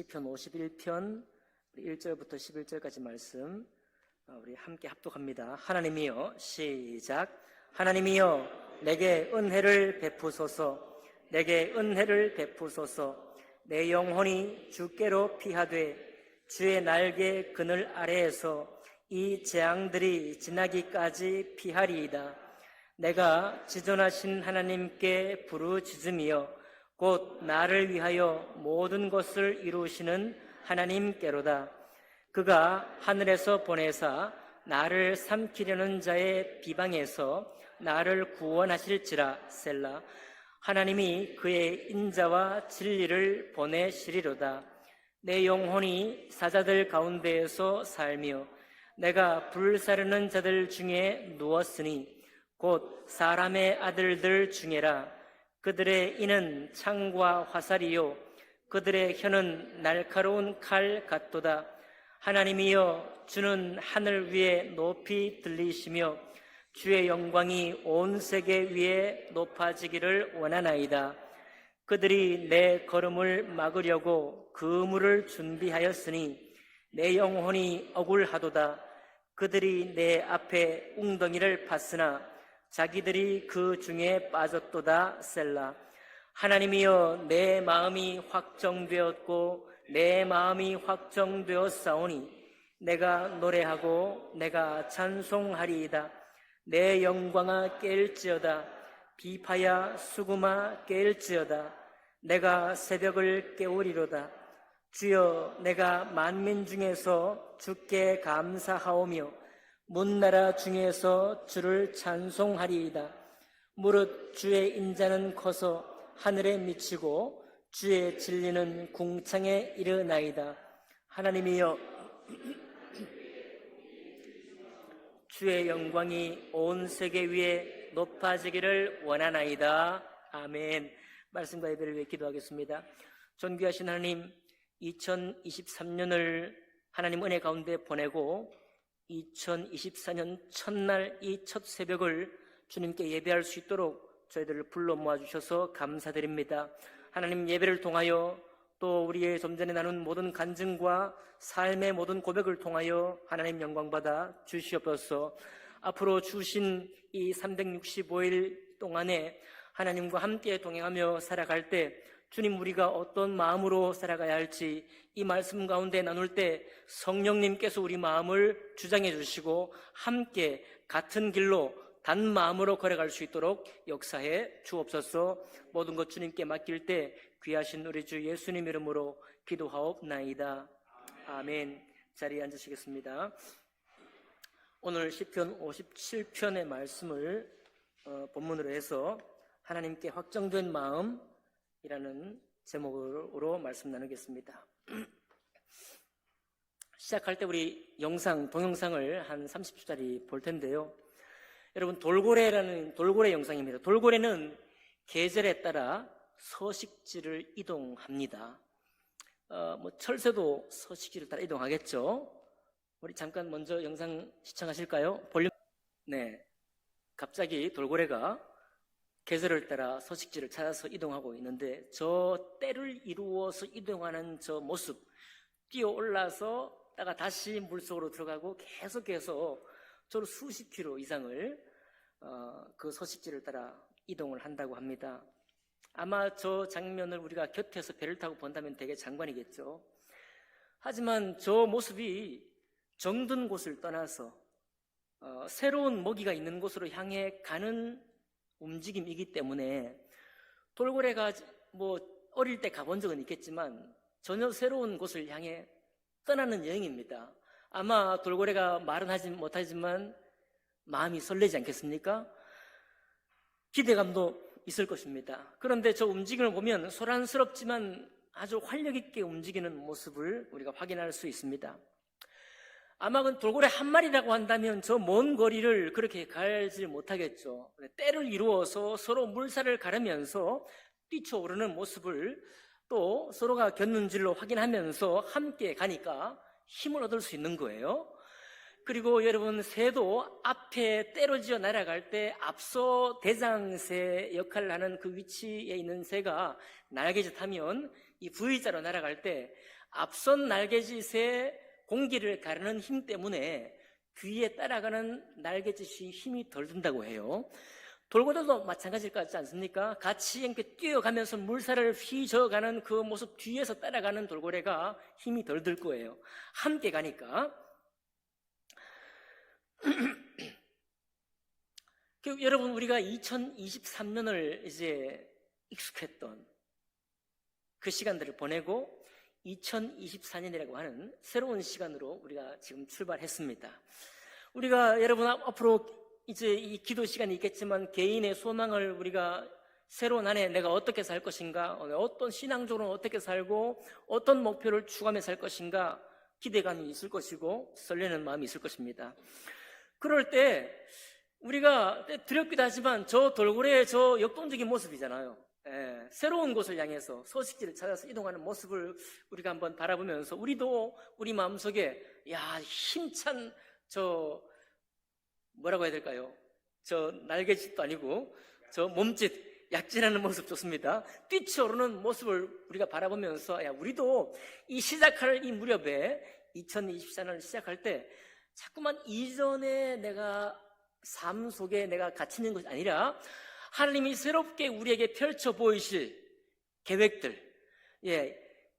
시편 51편 1절부터 11절까지 말씀 우리 함께 합독합니다. 하나님이여, 시작. 하나님이여, 내게 은혜를 베푸소서. 내게 은혜를 베푸소서. 내 영혼이 주께로 피하되 주의 날개 그늘 아래에서 이 재앙들이 지나기까지 피하리이다. 내가 지존하신 하나님께 부르짖으며 곧 나를 위하여 모든 것을 이루시는 하나님께로다. 그가 하늘에서 보내사 나를 삼키려는 자의 비방에서 나를 구원하실지라. 셀라. 하나님이 그의 인자와 진리를 보내시리로다. 내 영혼이 사자들 가운데에서 살며 내가 불사르는 자들 중에 누웠으니 곧 사람의 아들들 중에라. 그들의 이는 창과 화살이요 그들의 혀는 날카로운 칼 같도다. 하나님이여, 주는 하늘 위에 높이 들리시며 주의 영광이 온 세계 위에 높아지기를 원하나이다. 그들이 내 걸음을 막으려고 그물을 준비하였으니 내 영혼이 억울하도다. 그들이 내 앞에 웅덩이를 팠으나 자기들이 그 중에 빠졌도다. 셀라. 하나님이여, 내 마음이 확정되었고 내 마음이 확정되었사오니 내가 노래하고 내가 찬송하리이다. 내 영광아 깰지어다. 비파야 수구마 깰지어다. 내가 새벽을 깨우리로다. 주여, 내가 만민 중에서 주께 감사하오며 문나라 중에서 주를 찬송하리이다. 무릇 주의 인자는 커서 하늘에 미치고 주의 진리는 궁창에 이르나이다. 하나님이여, 주의 영광이 온 세계 위에 높아지기를 원하나이다. 아멘. 말씀과 예배를 위해 기도하겠습니다. 존귀하신 하나님, 2023년을 하나님 은혜 가운데 보내고 2024년 첫날 이 첫 새벽을 주님께 예배할 수 있도록 저희들을 불러 모아주셔서 감사드립니다. 하나님, 예배를 통하여 또 우리의 좀 전에 나눈 모든 간증과 삶의 모든 고백을 통하여 하나님 영광받아 주시옵소서. 앞으로 주신 이 365일 동안에 하나님과 함께 동행하며 살아갈 때 주님, 우리가 어떤 마음으로 살아가야 할지 이 말씀 가운데 나눌 때 성령님께서 우리 마음을 주장해 주시고 함께 같은 길로 단 마음으로 걸어갈 수 있도록 역사해 주옵소서. 모든 것 주님께 맡길 때 귀하신 우리 주 예수님 이름으로 기도하옵나이다. 아멘. 자리에 앉으시겠습니다. 오늘 시편 57편의 말씀을 본문으로 해서 하나님께 확정된 마음이라는 제목으로 말씀 나누겠습니다. 시작할 때 우리 동영상을 한 30초짜리 볼 텐데요. 여러분, 돌고래 영상입니다. 돌고래는 계절에 따라 서식지를 이동합니다. 철새도 서식지를 따라 이동하겠죠. 우리 잠깐 먼저 영상 시청하실까요? 볼륨. 네. 갑자기 돌고래가 계절을 따라 서식지를 찾아서 이동하고 있는데 저 때를 이루어서 이동하는 저 모습, 뛰어 올라서 다가 다시 물속으로 들어가고 계속해서 저로 수십 킬로 이상을 그 서식지를 따라 이동을 한다고 합니다. 아마 저 장면을 우리가 곁에서 배를 타고 본다면 되게 장관이겠죠. 하지만 저 모습이 정든 곳을 떠나서 새로운 먹이가 있는 곳으로 향해 가는 움직임이기 때문에 돌고래가 어릴 때 가본 적은 있겠지만 전혀 새로운 곳을 향해 떠나는 여행입니다. 아마 돌고래가 말은 하지 못하지만 마음이 설레지 않겠습니까? 기대감도 있을 것입니다. 그런데 저 움직임을 보면 소란스럽지만 아주 활력 있게 움직이는 모습을 우리가 확인할 수 있습니다. 아마 그 돌고래 한 마리라고 한다면 저 먼 거리를 그렇게 가지 못하겠죠. 때를 이루어서 서로 물살을 가르면서 뛰쳐오르는 모습을 또 서로가 곁눈질로 확인하면서 함께 가니까 힘을 얻을 수 있는 거예요. 그리고 여러분, 새도 앞에 때려지어 날아갈 때 앞서 대장새 역할을 하는 그 위치에 있는 새가 날개짓 하면 이 V자로 날아갈 때 앞선 날개짓의 공기를 가르는 힘 때문에 뒤에 따라가는 날개짓이 힘이 덜 든다고 해요. 돌고래도 마찬가지일 것 같지 않습니까? 같이 이렇게 뛰어가면서 물살을 휘저어가는 그 모습 뒤에서 따라가는 돌고래가 힘이 덜 들 거예요. 함께 가니까. 여러분, 우리가 2023년을 이제 익숙했던 그 시간들을 보내고 2024년이라고 하는 새로운 시간으로 우리가 지금 출발했습니다. 우리가 여러분 앞으로 이제 이 기도 시간이 있겠지만 개인의 소망을 우리가 새로운 한 해 내가 어떻게 살 것인가, 어떤 신앙적으로 어떻게 살고 어떤 목표를 추구하며 살 것인가 기대감이 있을 것이고 설레는 마음이 있을 것입니다. 그럴 때 우리가 두렵기도 하지만 저 돌고래의 저 역동적인 모습이잖아요. 새로운 곳을 향해서 서식지를 찾아서 이동하는 모습을 우리가 한번 바라보면서 우리도 우리 마음속에 힘찬 저 뭐라고 해야 될까요? 저 날개짓도 아니고 저 몸짓 약진하는 모습 좋습니다. 뛰쳐오르는 모습을 우리가 바라보면서 우리도 이 시작할 이 무렵에 2024년을 시작할 때 자꾸만 이전에 내가 삶 속에 내가 갇히는 것이 아니라 하나님이 새롭게 우리에게 펼쳐 보이실 계획들,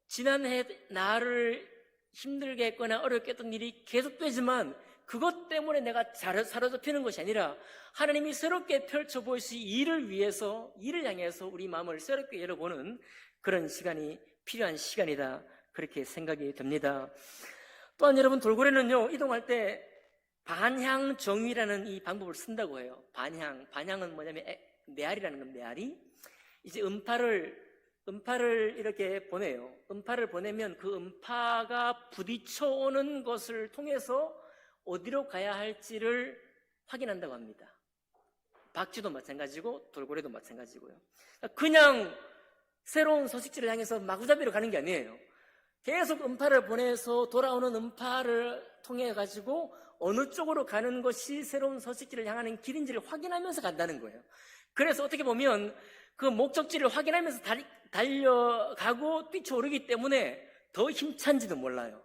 지난해 나를 힘들게 했거나 어렵게 했던 일이 계속되지만 그것 때문에 내가 사로잡히는 것이 아니라 하나님이 새롭게 펼쳐 보이실 일을 위해서, 일을 향해서 우리 마음을 새롭게 열어보는 그런 시간이 필요한 시간이다, 그렇게 생각이 됩니다. 또한 여러분, 돌고래는요 이동할 때 반향 정위라는 이 방법을 쓴다고 해요. 반향은 뭐냐면 메아리라는 건 메아리. 이제 음파를 이렇게 보내요. 음파를 보내면 그 음파가 부딪혀오는 것을 통해서 어디로 가야 할지를 확인한다고 합니다. 박쥐도 마찬가지고 돌고래도 마찬가지고요. 그냥 새로운 서식지를 향해서 마구잡이로 가는 게 아니에요. 계속 음파를 보내서 돌아오는 음파를 통해 가지고 어느 쪽으로 가는 것이 새로운 서식지를 향하는 길인지를 확인하면서 간다는 거예요. 그래서 어떻게 보면 그 목적지를 확인하면서 달려가고 뛰쳐오르기 때문에 더 힘찬지도 몰라요.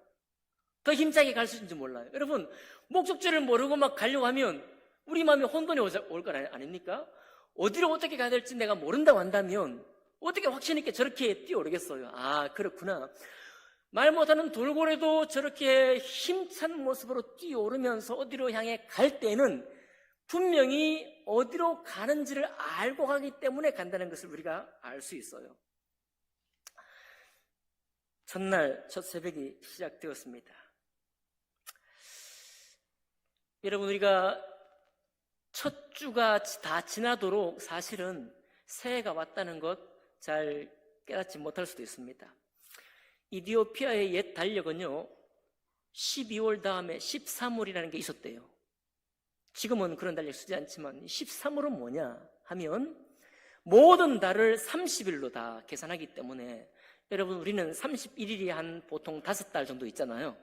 더 힘차게 갈 수 있는지 몰라요. 여러분, 목적지를 모르고 막 가려고 하면 우리 마음에 혼돈이 올 거 아닙니까? 어디로 어떻게 가야 될지 내가 모른다고 한다면 어떻게 확신 있게 저렇게 뛰어오르겠어요? 그렇구나. 말 못하는 돌고래도 저렇게 힘찬 모습으로 뛰어오르면서 어디로 향해 갈 때는 분명히 어디로 가는지를 알고 가기 때문에 간다는 것을 우리가 알 수 있어요. 첫날 첫 새벽이 시작되었습니다. 여러분, 우리가 첫 주가 다 지나도록 사실은 새해가 왔다는 것 잘 깨닫지 못할 수도 있습니다. 이디오피아의 옛 달력은요 12월 다음에 13월이라는 게 있었대요. 지금은 그런 달력 쓰지 않지만 13월은 뭐냐 하면 모든 달을 30일로 다 계산하기 때문에 여러분, 우리는 31일이 한 보통 5달 정도 있잖아요.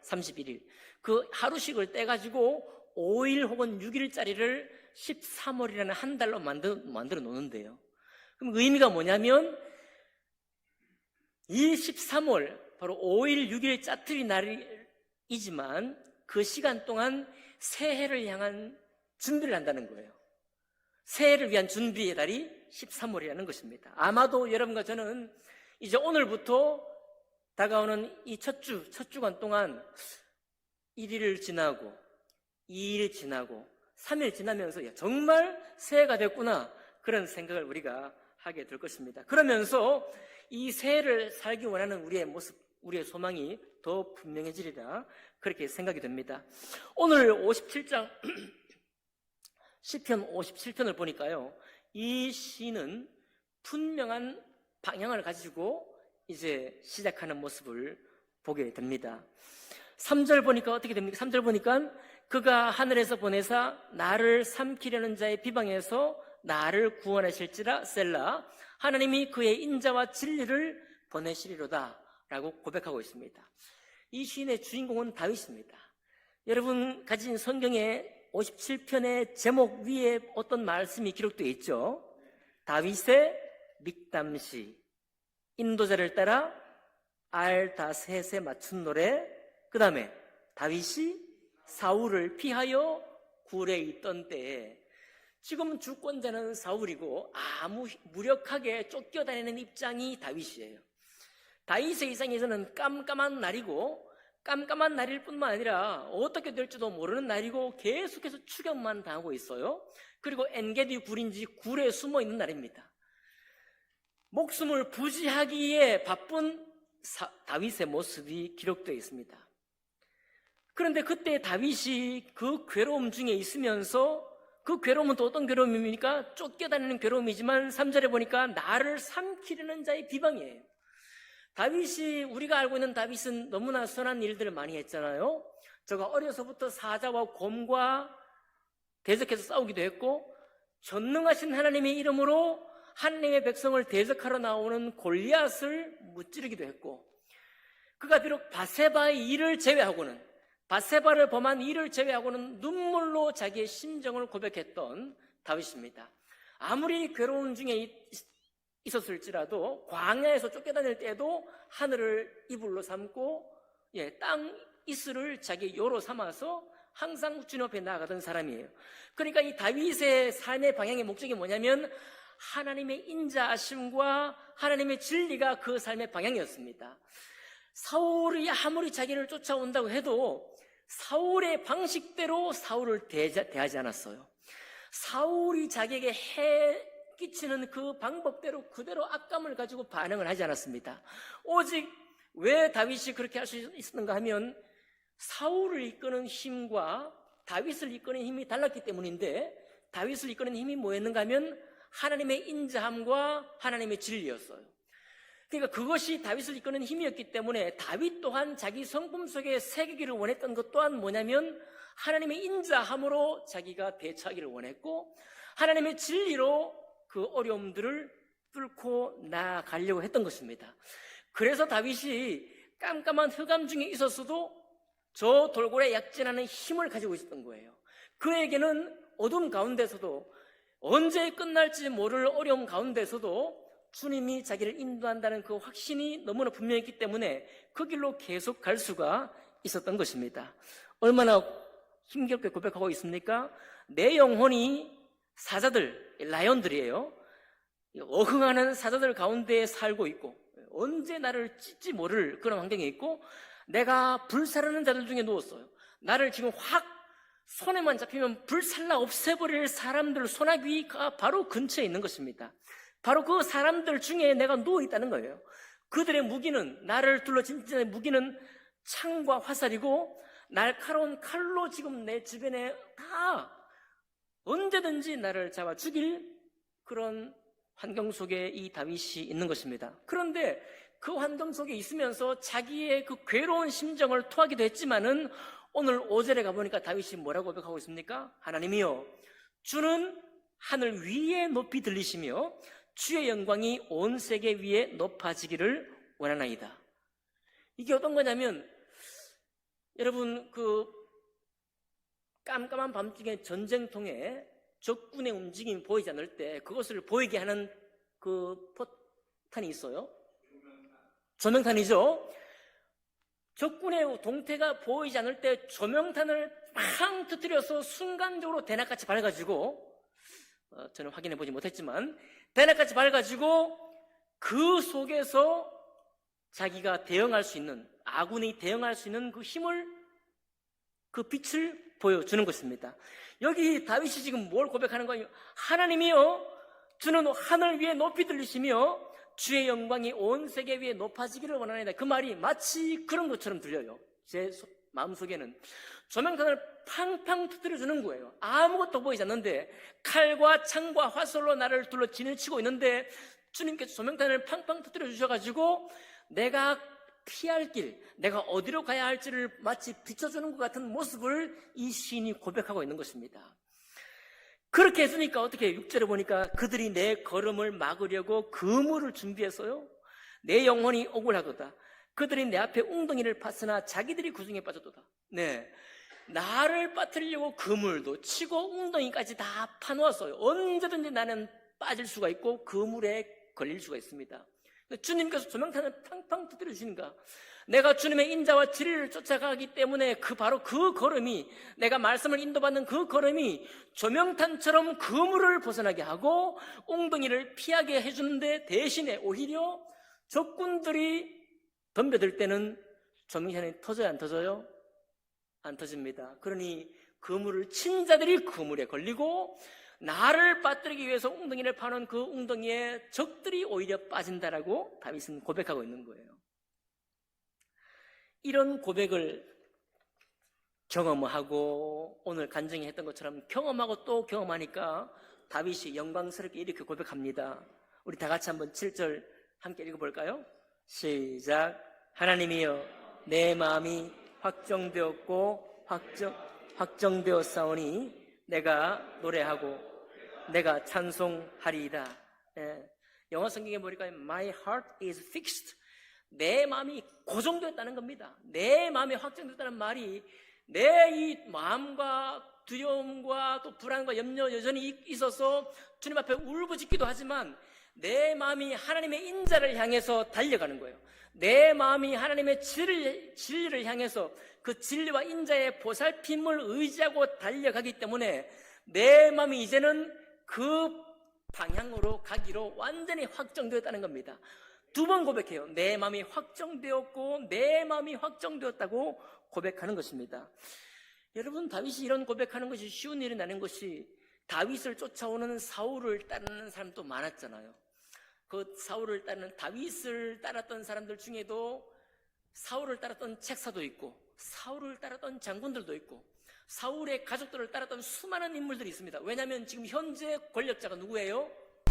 31일. 그 하루씩을 떼가지고 5일 혹은 6일짜리를 13월이라는 한 달로 만들어 놓는데요. 그럼 의미가 뭐냐면 이 13월, 바로 5일, 6일 짜투리 날이지만 그 시간 동안 새해를 향한 준비를 한다는 거예요. 새해를 위한 준비의 달이 13월이라는 것입니다. 아마도 여러분과 저는 이제 오늘부터 다가오는 이 첫 주간 동안 1일 지나고 2일 지나고 3일 지나면서 정말 새해가 됐구나, 그런 생각을 우리가 하게 될 것입니다. 그러면서 이 새해를 살기 원하는 우리의 모습, 우리의 소망이 더 분명해지리라, 그렇게 생각이 됩니다. 오늘 57장 시편 57편을 보니까요, 이 시는 분명한 방향을 가지고 이제 시작하는 모습을 보게 됩니다. 3절 보니까 어떻게 됩니까? 3절 보니까 그가 하늘에서 보내사 나를 삼키려는 자의 비방에서 나를 구원하실지라 셀라, 하나님이 그의 인자와 진리를 보내시리로다 라고 고백하고 있습니다. 이 시인의 주인공은 다윗입니다. 여러분 가진 성경의 57편의 제목 위에 어떤 말씀이 기록되어 있죠. 다윗의 믹담시, 인도자를 따라 알다셋에 맞춘 노래, 그 다음에 다윗이 사울을 피하여 굴에 있던 때에 지금 주권자는 사울이고 아무 무력하게 쫓겨다니는 입장이 다윗이에요. 다윗의 이상에서는 깜깜한 날이고 깜깜한 날일 뿐만 아니라 어떻게 될지도 모르는 날이고 계속해서 추격만 당하고 있어요. 그리고 엔게디 굴인지 굴에 숨어 있는 날입니다. 목숨을 부지하기에 바쁜 다윗의 모습이 기록되어 있습니다. 그런데 그때 다윗이 그 괴로움 중에 있으면서 그 괴로움은 또 어떤 괴로움입니까? 쫓겨다니는 괴로움이지만 3절에 보니까 나를 삼키려는 자의 비방이에요. 다윗이, 우리가 알고 있는 다윗은 너무나 선한 일들을 많이 했잖아요. 저가 어려서부터 사자와 곰과 대적해서 싸우기도 했고 전능하신 하나님의 이름으로 하나님의 백성을 대적하러 나오는 골리앗을 무찌르기도 했고, 그가 비록 바세바의 일을 제외하고는, 바세바를 범한 일을 제외하고는 눈물로 자기의 심정을 고백했던 다윗입니다. 아무리 괴로운 중에 있었을지라도 광야에서 쫓겨다닐 때도 하늘을 이불로 삼고 땅 이슬을 자기 요로 삼아서 항상 주님 앞에 나아가던 사람이에요. 그러니까 이 다윗의 삶의 방향의 목적이 뭐냐면 하나님의 인자하심과 하나님의 진리가 그 삶의 방향이었습니다. 사울이 아무리 자기를 쫓아온다고 해도 사울의 방식대로 사울을 대하지 않았어요. 사울이 자기에게 끼치는 그 방법대로 그대로 악감을 가지고 반응을 하지 않았습니다. 오직 왜 다윗이 그렇게 할 수 있었는가 하면 사울을 이끄는 힘과 다윗을 이끄는 힘이 달랐기 때문인데, 다윗을 이끄는 힘이 뭐였는가 하면 하나님의 인자함과 하나님의 진리였어요. 그러니까 그것이 다윗을 이끄는 힘이었기 때문에 다윗 또한 자기 성품 속에 새기기를 원했던 것 또한 뭐냐면 하나님의 인자함으로 자기가 대처하기를 원했고 하나님의 진리로 그 어려움들을 뚫고 나아가려고 했던 것입니다. 그래서 다윗이 깜깜한 흑암 중에 있었어도 저 돌고래 약진하는 힘을 가지고 있었던 거예요. 그에게는 어둠 가운데서도 언제 끝날지 모를 어려움 가운데서도 주님이 자기를 인도한다는 그 확신이 너무나 분명했기 때문에 그 길로 계속 갈 수가 있었던 것입니다. 얼마나 힘겹게 고백하고 있습니까? 내 영혼이 사자들, 라이온들이에요. 어흥하는 사자들 가운데 살고 있고 언제 나를 찢지 모를 그런 환경에 있고 내가 불사르는 자들 중에 누웠어요. 나를 지금 확 손에만 잡히면 불살라 없애버릴 사람들 소나기가 바로 근처에 있는 것입니다. 바로 그 사람들 중에 내가 누워있다는 거예요. 그들의 무기는, 나를 둘러친 자의 무기는 창과 화살이고 날카로운 칼로 지금 내 주변에 다 언제든지 나를 잡아 죽일 그런 환경 속에 이 다윗이 있는 것입니다. 그런데 그 환경 속에 있으면서 자기의 그 괴로운 심정을 토하기도 했지만은 오늘 5절에 가보니까 다윗이 뭐라고 고백하고 있습니까? 하나님이여, 주는 하늘 위에 높이 들리시며 주의 영광이 온 세계 위에 높아지기를 원하나이다. 이게 어떤 거냐면 여러분 그 깜깜한 밤중에 전쟁통에 적군의 움직임이 보이지 않을 때 그것을 보이게 하는 그 포탄이 있어요. 조명탄이죠. 적군의 동태가 보이지 않을 때 조명탄을 팡 터뜨려서 순간적으로 대낮같이 밝아지고 저는 확인해 보지 못했지만 대낮같이 밝아지고 그 속에서 자기가 대응할 수 있는, 아군이 대응할 수 있는 그 힘을, 그 빛을 보여주는 것입니다. 여기 다윗이 지금 뭘 고백하는 거예요? 하나님이여, 주는 하늘 위에 높이 들리시며 주의 영광이 온 세계 위에 높아지기를 원하나이다. 그 말이 마치 그런 것처럼 들려요. 제 마음속에는 조명탄을 팡팡 터뜨려주는 거예요. 아무것도 보이지 않는데 칼과 창과 화살로 나를 둘러 진을 치고 있는데 주님께서 조명탄을 팡팡 터뜨려 주셔가지고 내가 피할 길, 내가 어디로 가야 할지를 마치 비춰주는 것 같은 모습을 이 시인이 고백하고 있는 것입니다. 그렇게 했으니까 어떻게 6절에 보니까 그들이 내 걸음을 막으려고 그물을 준비했어요. 내 영혼이 억울하도다. 그들이 내 앞에 웅덩이를 팠으나 자기들이 그 중에 빠졌도다. 네, 나를 빠뜨리려고 그물도 치고 웅덩이까지 다 파놓았어요. 언제든지 나는 빠질 수가 있고 그물에 걸릴 수가 있습니다. 주님께서 조명탄을 팡팡 터뜨려 주시는가? 내가 주님의 인자와 진리를 쫓아가기 때문에 바로 그 걸음이, 내가 말씀을 인도받는 그 걸음이 조명탄처럼 그물을 벗어나게 하고 웅덩이를 피하게 해주는데, 대신에 오히려 적군들이 덤벼들 때는 조명탄이 터져요, 안 터져요? 안 터집니다. 그러니 그물을 친 자들이 그물에 걸리고, 나를 빠뜨리기 위해서 웅덩이를 파는 그 웅덩이에 적들이 오히려 빠진다라고 다윗은 고백하고 있는 거예요. 이런 고백을 경험하고, 오늘 간증이 했던 것처럼 경험하고 또 경험하니까 다윗이 영광스럽게 이렇게 고백합니다. 우리 다 같이 한번 7절 함께 읽어볼까요? 시작. 하나님이여, 내 마음이 확정되었고 확정되었사오니 내가 노래하고 내가 찬송하리이다. 영어 성경에 보니까 My heart is fixed. 내 마음이 고정되었다는 겁니다. 내 마음이 확정되었다는 말이, 내 이 마음과 두려움과 또 불안과 염려 여전히 있어서 주님 앞에 울부짖기도 하지만 내 마음이 하나님의 인자를 향해서 달려가는 거예요. 내 마음이 하나님의 진리를 향해서 그 진리와 인자의 보살핌을 의지하고 달려가기 때문에 내 마음이 이제는 그 방향으로 가기로 완전히 확정되었다는 겁니다. 두 번 고백해요. 내 마음이 확정되었고 내 마음이 확정되었다고 고백하는 것입니다. 여러분, 다윗이 이런 고백하는 것이 쉬운 일이 아닌 것이, 다윗을 쫓아오는 사울을 따르는 사람도 많았잖아요. 그 사울을 따르는, 다윗을 따랐던 사람들 중에도 사울을 따랐던 책사도 있고 사울을 따랐던 장군들도 있고 사울의 가족들을 따랐던 수많은 인물들이 있습니다. 왜냐하면 지금 현재 권력자가 누구예요?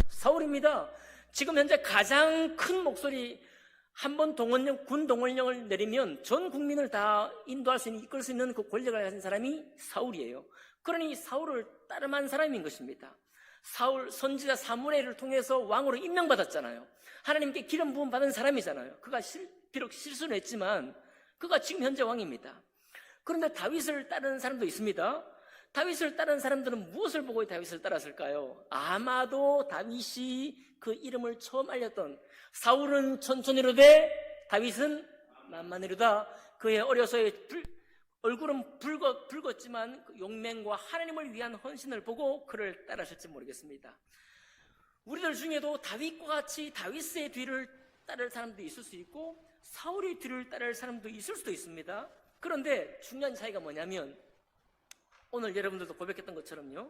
사울입니다. 지금 현재 가장 큰 목소리, 한번 군 동원령을 내리면 전 국민을 다 인도할 수 있는, 이끌 수 있는 그 권력을 가진 사람이 사울이에요. 그러니 사울을 따름한 사람인 것입니다. 사울 선지자 사무엘을 통해서 왕으로 임명받았잖아요. 하나님께 기름 부음 받은 사람이잖아요. 그가 비록 실수는 했지만 그가 지금 현재 왕입니다. 그런데 다윗을 따르는 사람도 있습니다. 다윗을 따르는 사람들은 무엇을 보고 다윗을 따랐을까요? 아마도 다윗이 그 이름을 처음 알렸던, 사울은 천천히로되 다윗은 만만히로다. 그의 어려서의 얼굴은 붉었지만 그 용맹과 하나님을 위한 헌신을 보고 그를 따르셨지 모르겠습니다. 우리들 중에도 다윗과 같이 다윗의 뒤를 따를 사람도 있을 수 있고 사울의 뒤를 따를 사람도 있을 수도 있습니다. 그런데 중요한 차이가 뭐냐면, 오늘 여러분들도 고백했던 것처럼요,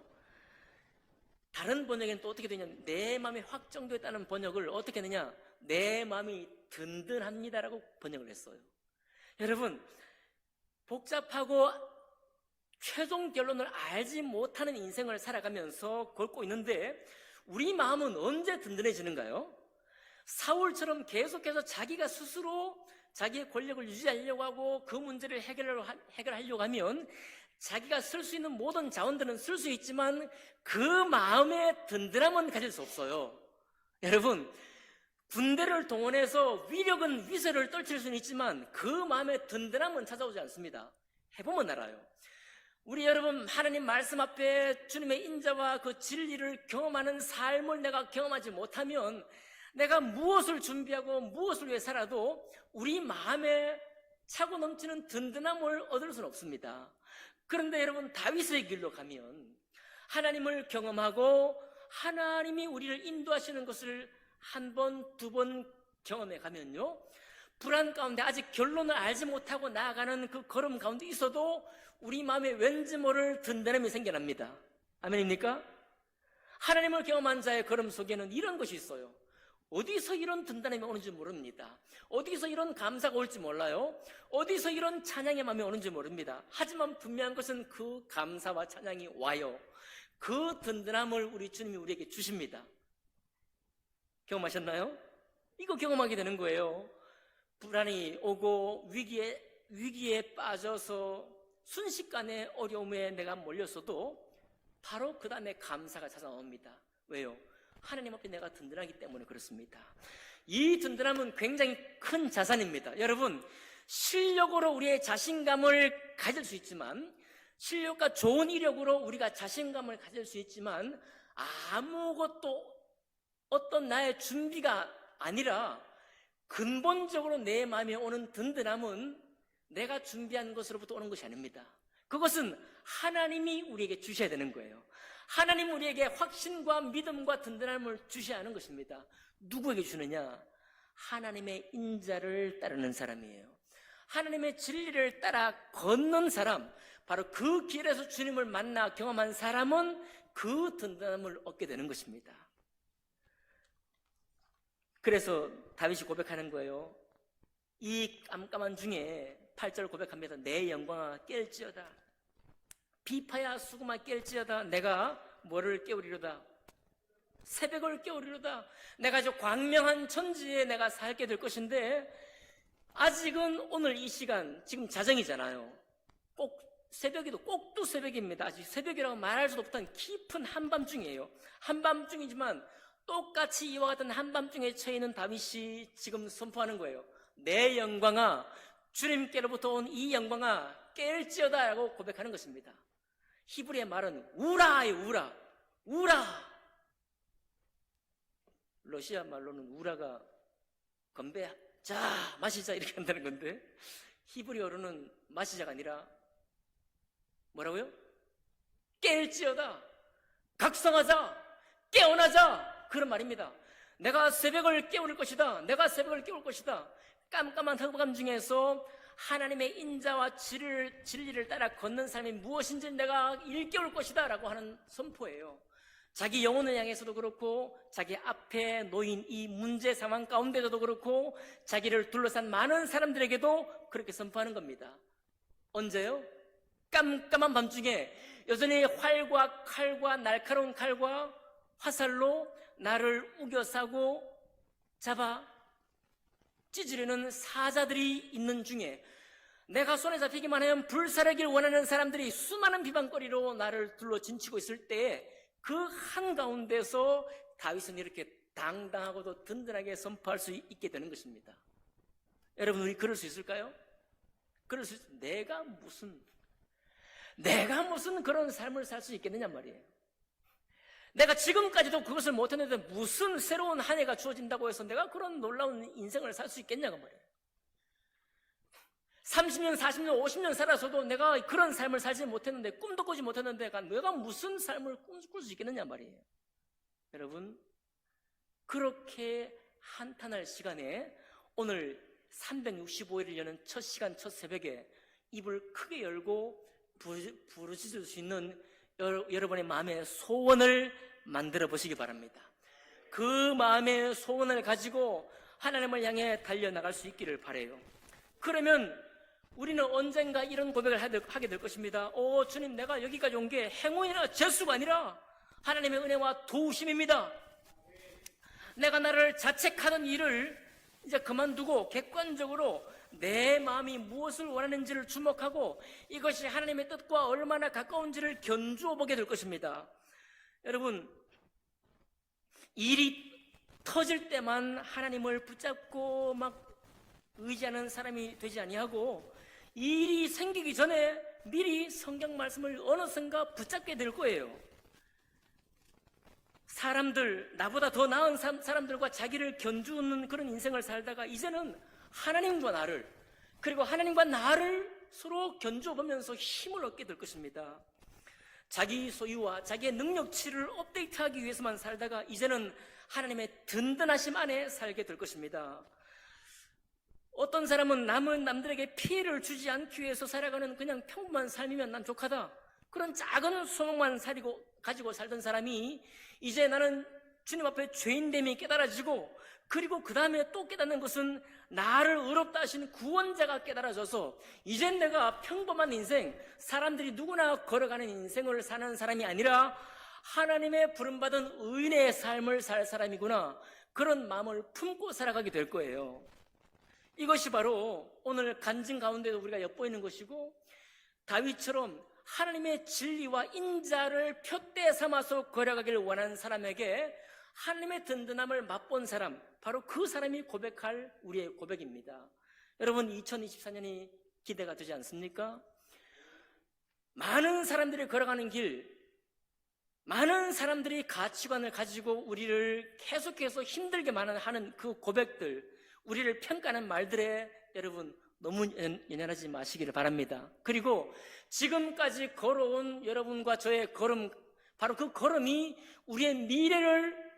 다른 번역에는 또 어떻게 되냐면, 내 마음이 확정되었다는 번역을 어떻게 하느냐, 내 마음이 든든합니다라고 번역을 했어요. 여러분, 복잡하고 최종 결론을 알지 못하는 인생을 살아가면서 걸고 있는데 우리 마음은 언제 든든해지는가요? 사울처럼 계속해서 자기가 스스로 자기의 권력을 유지하려고 하고 그 문제를 해결하려고 하면 자기가 쓸 수 있는 모든 자원들은 쓸 수 있지만 그 마음의 든든함은 가질 수 없어요. 여러분, 군대를 동원해서 위력은 위세를 떨칠 수는 있지만 그 마음의 든든함은 찾아오지 않습니다. 해보면 알아요. 우리 여러분, 하나님 말씀 앞에 주님의 인자와 그 진리를 경험하는 삶을 내가 경험하지 못하면 내가 무엇을 준비하고 무엇을 위해 살아도 우리 마음에 차고 넘치는 든든함을 얻을 수는 없습니다. 그런데 여러분, 다윗의 길로 가면 하나님을 경험하고 하나님이 우리를 인도하시는 것을 한 번, 두 번 경험해 가면요, 불안 가운데 아직 결론을 알지 못하고 나아가는 그 걸음 가운데 있어도 우리 마음에 왠지 모를 든든함이 생겨납니다. 아멘입니까? 하나님을 경험한 자의 걸음 속에는 이런 것이 있어요. 어디서 이런 든든함이 오는지 모릅니다. 어디서 이런 감사가 올지 몰라요. 어디서 이런 찬양의 마음이 오는지 모릅니다. 하지만 분명한 것은 그 감사와 찬양이 와요. 그 든든함을 우리 주님이 우리에게 주십니다. 경험하셨나요? 이거 경험하게 되는 거예요. 불안이 오고 위기에 빠져서 순식간에 어려움에 내가 몰렸어도 바로 그 다음에 감사가 찾아옵니다. 왜요? 하나님 앞에 내가 든든하기 때문에 그렇습니다. 이 든든함은 굉장히 큰 자산입니다. 여러분, 실력으로 우리의 자신감을 가질 수 있지만, 실력과 좋은 이력으로 우리가 자신감을 가질 수 있지만, 아무것도 어떤 나의 준비가 아니라 근본적으로 내 마음에 오는 든든함은 내가 준비한 것으로부터 오는 것이 아닙니다. 그것은 하나님이 우리에게 주셔야 되는 거예요. 하나님 우리에게 확신과 믿음과 든든함을 주셔야 하는 것입니다. 누구에게 주느냐? 하나님의 인자를 따르는 사람이에요. 하나님의 진리를 따라 걷는 사람, 바로 그 길에서 주님을 만나 경험한 사람은 그 든든함을 얻게 되는 것입니다. 그래서 다윗이 고백하는 거예요. 이 깜깜한 중에 8절 고백합니다. 내 영광아 깰지어다. 비파야 수금아 깰지어다. 내가 뭐를 깨우리로다? 새벽을 깨우리로다. 내가 저 광명한 천지에 내가 살게 될 것인데, 아직은 오늘 이 시간 지금 자정이잖아요. 꼭 새벽이도 꼭두 새벽입니다. 아직 새벽이라고 말할 수도 없던 깊은 한밤중이에요. 한밤중이지만 똑같이 이와 같은 한밤중에 처해 있는 다윗이 지금 선포하는 거예요. 내 영광아, 주님께로부터 온 이 영광아 깰지어다 라고 고백하는 것입니다. 히브리의 말은 우라예요. 우라. 러시아 말로는 우라가 건배 자 마시자 이렇게 한다는 건데, 히브리어로는 마시자가 아니라 뭐라고요? 깰지어다, 각성하자, 깨어나자, 그런 말입니다. 내가 새벽을 깨울 것이다. 내가 새벽을 깨울 것이다. 깜깜한 흑암 중에서 하나님의 인자와 진리를 따라 걷는 사람이 무엇인지 내가 일깨울 것이다 라고 하는 선포예요. 자기 영혼을 향해서도 그렇고, 자기 앞에 놓인 이 문제 상황 가운데서도 그렇고, 자기를 둘러싼 많은 사람들에게도 그렇게 선포하는 겁니다. 언제요? 깜깜한 밤중에 여전히 활과 칼과 날카로운 칼과 화살로 나를 우겨싸고 잡아 찢으려는 사자들이 있는 중에, 내가 손에 잡히기만 하면 불사르기를 원하는 사람들이 수많은 비방거리로 나를 둘러 진치고 있을 때, 그 한가운데서 다윗은 이렇게 당당하고도 든든하게 선포할 수 있게 되는 것입니다. 여러분, 우리 그럴 수 있을까요? 그럴 수 내가 무슨 그런 삶을 살 수 있겠느냐 말이에요. 내가 지금까지도 그것을 못했는데 무슨 새로운 한 해가 주어진다고 해서 내가 그런 놀라운 인생을 살 수 있겠냐고 말이에요. 30년, 40년, 50년 살아서도 내가 그런 삶을 살지 못했는데, 꿈도 꾸지 못했는데 내가 무슨 삶을 꿈꿀 수 있겠느냐 말이에요. 여러분, 그렇게 한탄할 시간에 오늘 365일을 여는 첫 시간, 첫 새벽에 입을 크게 열고 부르짖을 수 있는 여러분의 마음의 소원을 만들어 보시기 바랍니다. 그 마음의 소원을 가지고 하나님을 향해 달려나갈 수 있기를 바라요. 그러면 우리는 언젠가 이런 고백을 하게 될 것입니다. 오 주님, 내가 여기까지 온 게 행운이나 재수가 아니라 하나님의 은혜와 도우심입니다. 내가 나를 자책하던 일을 이제 그만두고 객관적으로 내 마음이 무엇을 원하는지를 주목하고 이것이 하나님의 뜻과 얼마나 가까운지를 견주어 보게 될 것입니다. 여러분, 일이 터질 때만 하나님을 붙잡고 막 의지하는 사람이 되지 아니하고, 일이 생기기 전에 미리 성경 말씀을 어느샌가 붙잡게 될 거예요. 사람들, 나보다 더 나은 사람들과 자기를 견주는 그런 인생을 살다가 이제는 하나님과 나를, 그리고 하나님과 나를 서로 견주어보면서 힘을 얻게 될 것입니다. 자기 소유와 자기의 능력치를 업데이트하기 위해서만 살다가 이제는 하나님의 든든하심 안에 살게 될 것입니다. 어떤 사람은 남들에게 피해를 주지 않기 위해서 살아가는 그냥 평범한 삶이면 난 족하다, 그런 작은 소망만 가지고 살던 사람이 이제 나는 주님 앞에 죄인됨이 깨달아지고, 그리고 그 다음에 또 깨닫는 것은 나를 의롭다 하신 구원자가 깨달아져서 이젠 내가 평범한 인생, 사람들이 누구나 걸어가는 인생을 사는 사람이 아니라 하나님의 부름받은 의인의 삶을 살 사람이구나, 그런 마음을 품고 살아가게 될 거예요. 이것이 바로 오늘 간증 가운데도 우리가 엿보이는 것이고, 다윗처럼 하나님의 진리와 인자를 표대 삼아서 걸어가길 원하는 사람에게 하나님의 든든함을 맛본 사람, 바로 그 사람이 고백할 우리의 고백입니다. 여러분, 2024년이 기대가 되지 않습니까? 많은 사람들이 걸어가는 길, 많은 사람들이 가치관을 가지고 우리를 계속해서 힘들게 하는 그 고백들, 우리를 평가하는 말들에 여러분 너무 연연하지 마시기를 바랍니다. 그리고 지금까지 걸어온 여러분과 저의 걸음, 바로 그 걸음이 우리의 미래를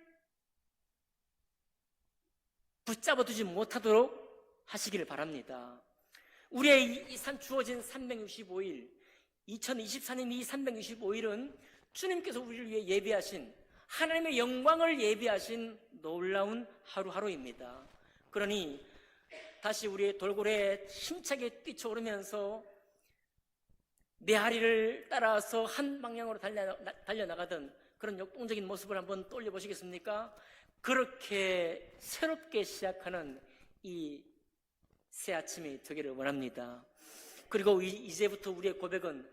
붙잡아 두지 못하도록 하시기를 바랍니다. 우리의 주어진 365일, 2024년 이 365일은 주님께서 우리를 위해 예비하신, 하나님의 영광을 예비하신 놀라운 하루하루입니다. 그러니 다시 우리의 돌고래에 힘차게 뛰쳐오르면서 메아리를 따라서 한 방향으로 달려나가던 그런 역동적인 모습을 한번 떠올려 보시겠습니까? 그렇게 새롭게 시작하는 이 새 아침이 되기를 원합니다. 그리고 이제부터 우리의 고백은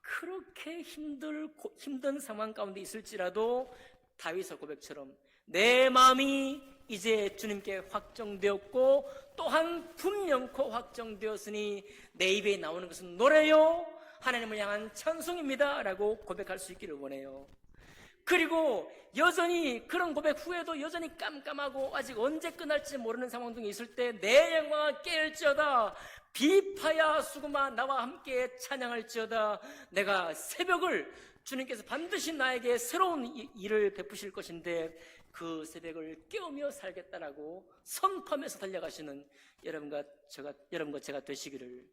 그렇게 힘든 상황 가운데 있을지라도 다윗의 고백처럼 내 마음이 이제 주님께 확정되었고 또한 분명코 확정되었으니 내 입에 나오는 것은 노래요 하나님을 향한 찬송입니다 라고 고백할 수 있기를 원해요. 그리고 여전히 그런 고백 후에도 여전히 깜깜하고 아직 언제 끝날지 모르는 상황 중에 있을 때 내 영광아 깨일지어다 비파야 수금아 나와 함께 찬양할지어다 내가 새벽을 주님께서 반드시 나에게 새로운 일을 베푸실 것인데 그 새벽을 깨우며 살겠다라고 선포하면서 달려가시는 여러분과 제가 되시기를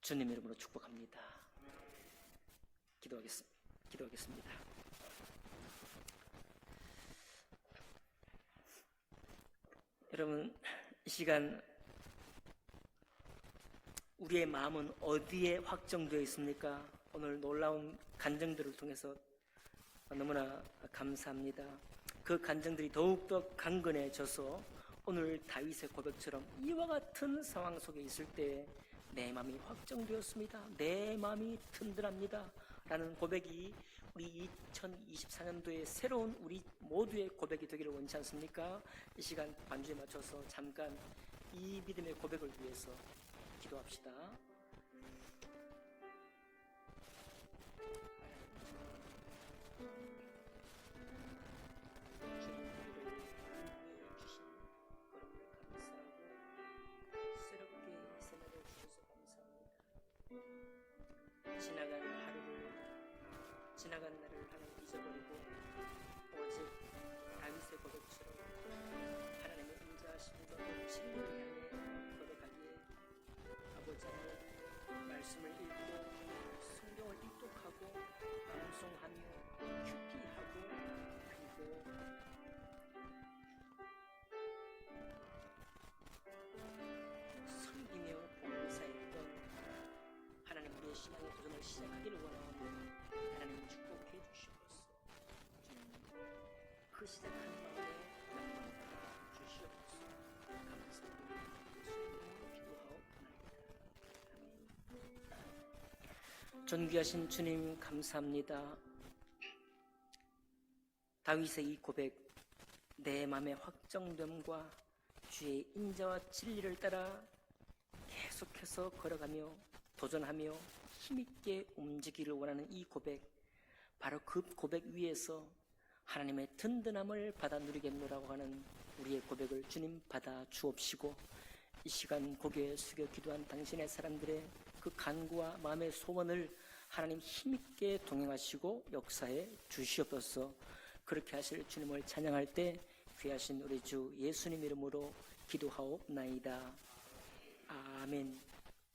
주님 이름으로 축복합니다. 기도하겠습니다. 여러분, 이 시간 우리의 마음은 어디에 확정되어 있습니까? 오늘 놀라운 간증들을 통해서 너무나 감사합니다. 그 간증들이 더욱더 강건해져서 오늘 다윗의 고백처럼 이와 같은 상황 속에 있을 때 내 마음이 확정되었습니다. 내 마음이 든든합니다. 라는 고백이 우리 2024년도에 새로운 우리 모두의 고백이 되기를 원치 않습니까? 이 시간 반주에 맞춰서 잠깐 이 믿음의 고백을 위해서 기도합시다. 지나간 날을 하나님 잊어버리고 오직 다윗의 고백처럼 하나님의 인자하심과 진리를 향해 걸어가기에 아버지 말씀을 읽고 성경을 입독하고 방송하며 큐티하고 그리고 섬기며 봉사했던 하나님 우리의 신앙의 도전을 시작하기를 원하오며 하나님 축복해 주시옵소서. 그 시작한 마음에 주시옵소서. 감사합니다. 예수님으로 기도하옵나이다. 아멘. 존귀하신 주님 감사합니다. 다윗의 이 고백, 내 마음의 확정됨과 주의 인자와 진리를 따라 계속해서 걸어가며 도전하며 힘있게 움직이기를 원하는 이 고백, 바로 그 고백 위에서 하나님의 든든함을 받아 누리겠노라고 하는 우리의 고백을 주님 받아 주옵시고 이 시간 고개 숙여 기도한 당신의 사람들의 그 간구와 마음의 소원을 하나님 힘있게 동행하시고 역사해 주시옵소서. 그렇게 하실 주님을 찬양할 때 귀하신 우리 주 예수님 이름으로 기도하옵나이다. 아멘.